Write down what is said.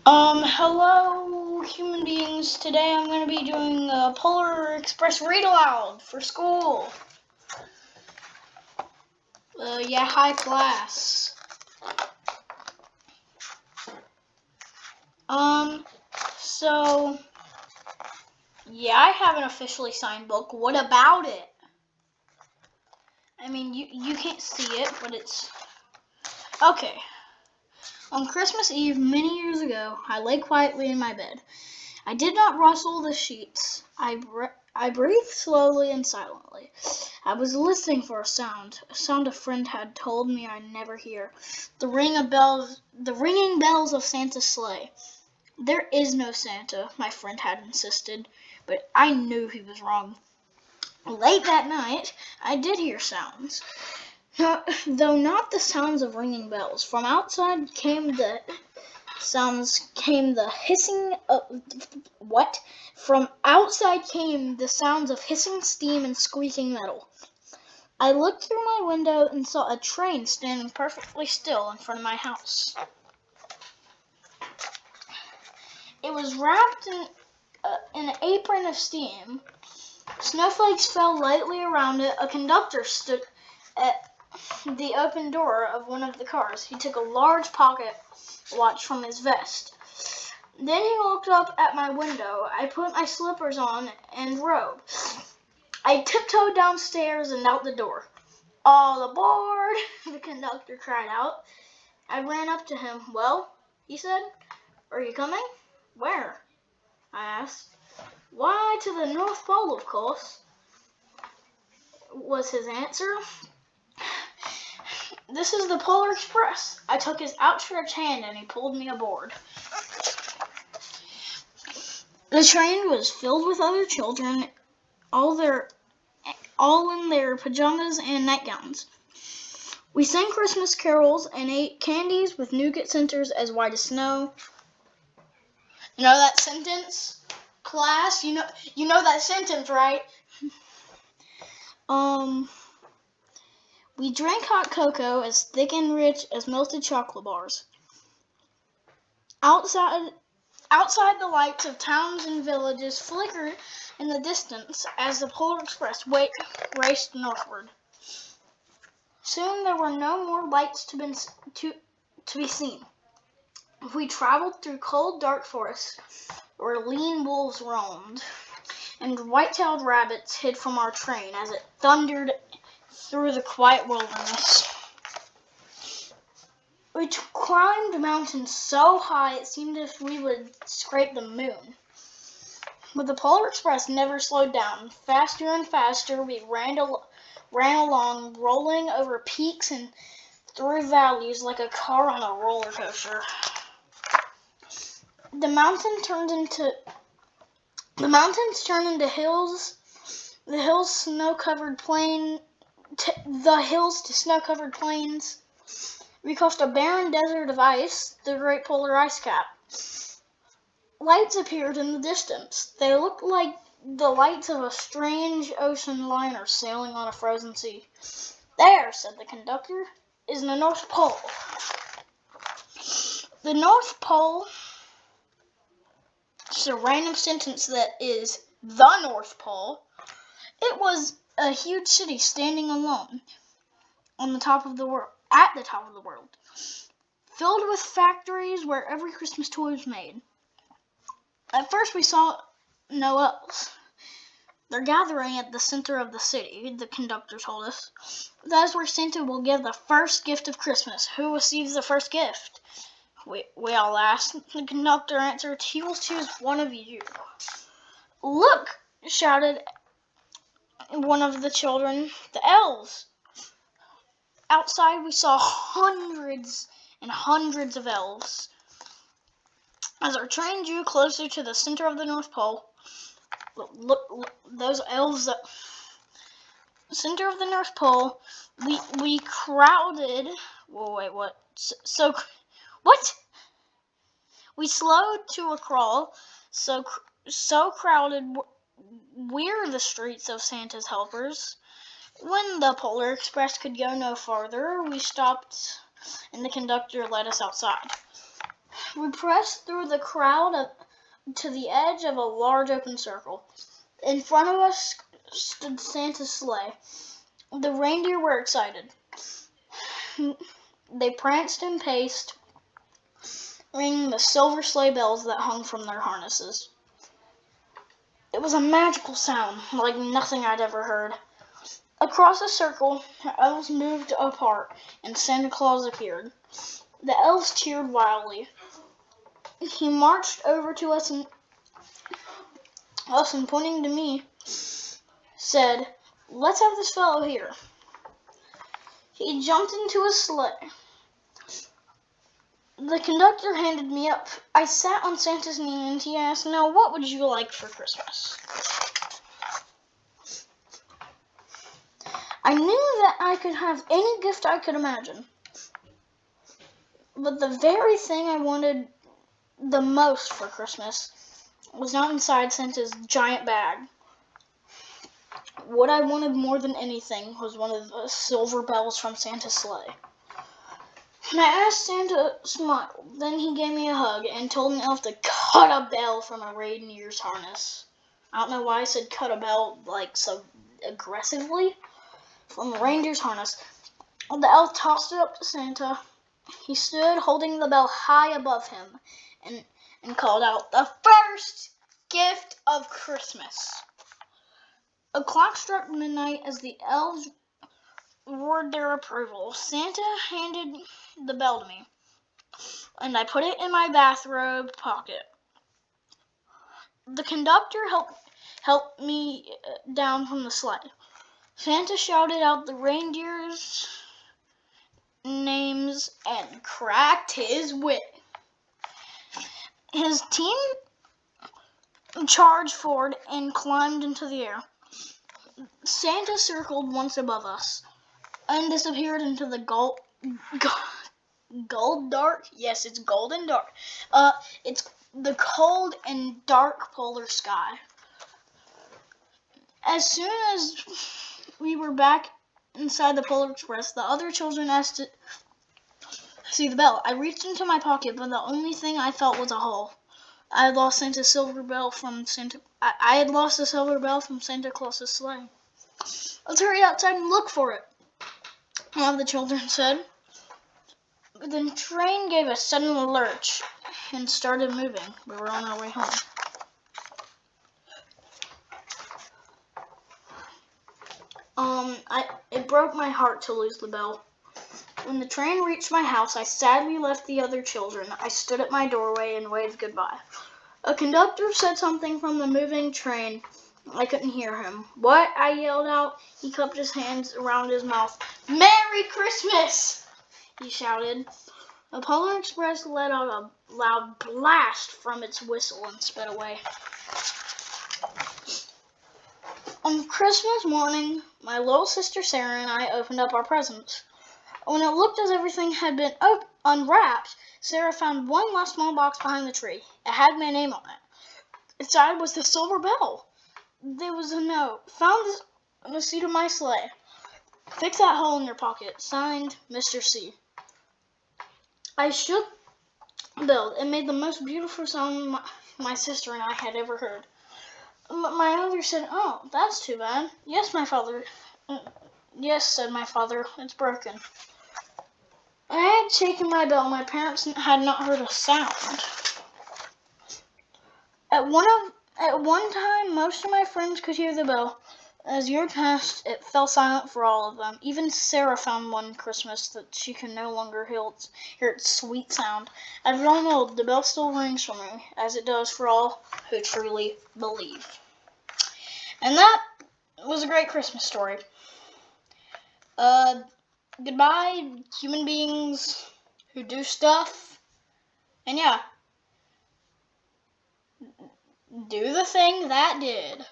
Hello, human beings. Today I'm going to be doing a Polar Express read aloud for school. Yeah, high class. So, yeah, I have an officially signed book. What about it? I mean, you can't see it, but it's... Okay. On Christmas Eve, many years ago, I lay quietly in my bed. I did not rustle the sheets. I breathed slowly and silently. I was listening for a sound a friend had told me I'd never hear. The ringing bells of Santa's sleigh. There is no Santa, my friend had insisted, but I knew he was wrong. Late that night, I did hear sounds, though not the sounds of ringing bells. From outside came the hissing of what? From outside came the sounds of hissing steam and squeaking metal. I looked through my window and saw a train standing perfectly still in front of my house. It was wrapped in an apron of steam. Snowflakes fell lightly around it. A conductor stood at the open door of one of the cars. He took a large pocket watch from his vest. Then he looked up at my window. I put my slippers on and robe. I tiptoed downstairs and out the door. All aboard, the conductor cried out. I ran up to him. Well, he said, are you coming? Where? I asked. Why, to the North Pole, of course, was his answer. This is the Polar Express. I took his outstretched hand and he pulled me aboard. The train was filled with other children, all in their pajamas and nightgowns. We sang Christmas carols and ate candies with nougat centers as white as snow. You know that sentence? Class, you know that sentence, right? We drank hot cocoa as thick and rich as melted chocolate bars. Outside the lights of towns and villages flickered in the distance as the Polar Express raced northward. Soon there were no more lights to be seen. We traveled through cold, dark forests where lean wolves roamed, and white-tailed rabbits hid from our train as it thundered through the quiet wilderness. We climbed mountains so high it seemed as if we would scrape the moon. But the Polar Express never slowed down. Faster and faster we ran along, rolling over peaks and through valleys like a car on a roller coaster. The mountains turned into hills. The hills to snow-covered plains. We crossed a barren desert of ice, the Great Polar Ice Cap. Lights appeared in the distance. They looked like the lights of a strange ocean liner sailing on a frozen sea. There, said the conductor, is the North Pole. The North Pole, just a random sentence that is the North Pole. It was a huge city standing alone at the top of the world, filled with factories where every Christmas toy was made. At first we saw no elves. They're gathering at the center of the city, the conductor told us. That is where Santa will give the first gift of Christmas. Who receives the first gift? We all asked. The conductor answered, he will choose one of you. Look, shouted one of the children, the elves. Outside we saw hundreds and hundreds of elves. As our train drew closer to the center of the North Pole, look those elves at the center of the North Pole, we crowded. Whoa, wait, what? What? We slowed to a crawl, so crowded were the streets of Santa's helpers. When the Polar Express could go no farther, we stopped and the conductor led us outside. We pressed through the crowd to the edge of a large open circle. In front of us stood Santa's sleigh. The reindeer were excited. They pranced and paced, ringing the silver sleigh bells that hung from their harnesses. It was a magical sound, like nothing I'd ever heard. Across the circle, the elves moved apart, and Santa Claus appeared. The elves cheered wildly. He marched over to us and pointing to me, said, "Let's have this fellow here." He jumped into his sleigh. The conductor handed me up. I sat on Santa's knee and he asked, "Now, what would you like for Christmas?" I knew that I could have any gift I could imagine. But the very thing I wanted the most for Christmas was not inside Santa's giant bag. What I wanted more than anything was one of the silver bells from Santa's sleigh. And I asked Santa smiled. Then he gave me a hug and told an elf to cut a bell from a reindeer's harness. I don't know why I said cut a bell like so aggressively. From the reindeer's harness. The elf tossed it up to Santa. He stood holding the bell high above him and called out, "The first gift of Christmas." A clock struck midnight as the elves roared their approval. Santa handed the bell to me, and I put it in my bathrobe pocket. The conductor helped me down from the sleigh. Santa shouted out the reindeers' names and cracked his whip. His team charged forward and climbed into the air. Santa circled once above us and disappeared into the gold dark. Yes, it's golden dark. It's the cold and dark polar sky. As soon as we were back inside the Polar Express, the other children asked to see the bell. I reached into my pocket, but the only thing I felt was a hole. I had lost Santa's silver bell from I had lost the silver bell from Santa Claus's sleigh. "Let's hurry outside and look for it," one of the children said. The train gave a sudden lurch and started moving. We were on our way home. It broke my heart to lose the bell. When the train reached my house, I sadly left the other children. I stood at my doorway and waved goodbye. A conductor said something from the moving train. I couldn't hear him. "What?" I yelled out. He cupped his hands around his mouth. "Merry Christmas!" he shouted. The Polar Express let out a loud blast from its whistle and sped away. On Christmas morning, my little sister Sarah and I opened up our presents. When it looked as everything had been unwrapped, Sarah found one last small box behind the tree. It had my name on it. Inside was the silver bell. There was a note. "Found this on the seat of my sleigh. Fix that hole in your pocket. Signed, Mr. C." I shook the bell. It made the most beautiful sound my sister and I had ever heard. But my mother said, "Oh, that's too bad." Yes, said my father. "It's broken." I had shaken my bell. My parents had not heard a sound. At one time, most of my friends could hear the bell. As years passed, it fell silent for all of them. Even Sarah found one Christmas that she could no longer hear its sweet sound. I've grown old. The bell still rings for me, as it does for all who truly believe. And that was a great Christmas story. Goodbye, human beings who do stuff. And yeah, do the thing that did.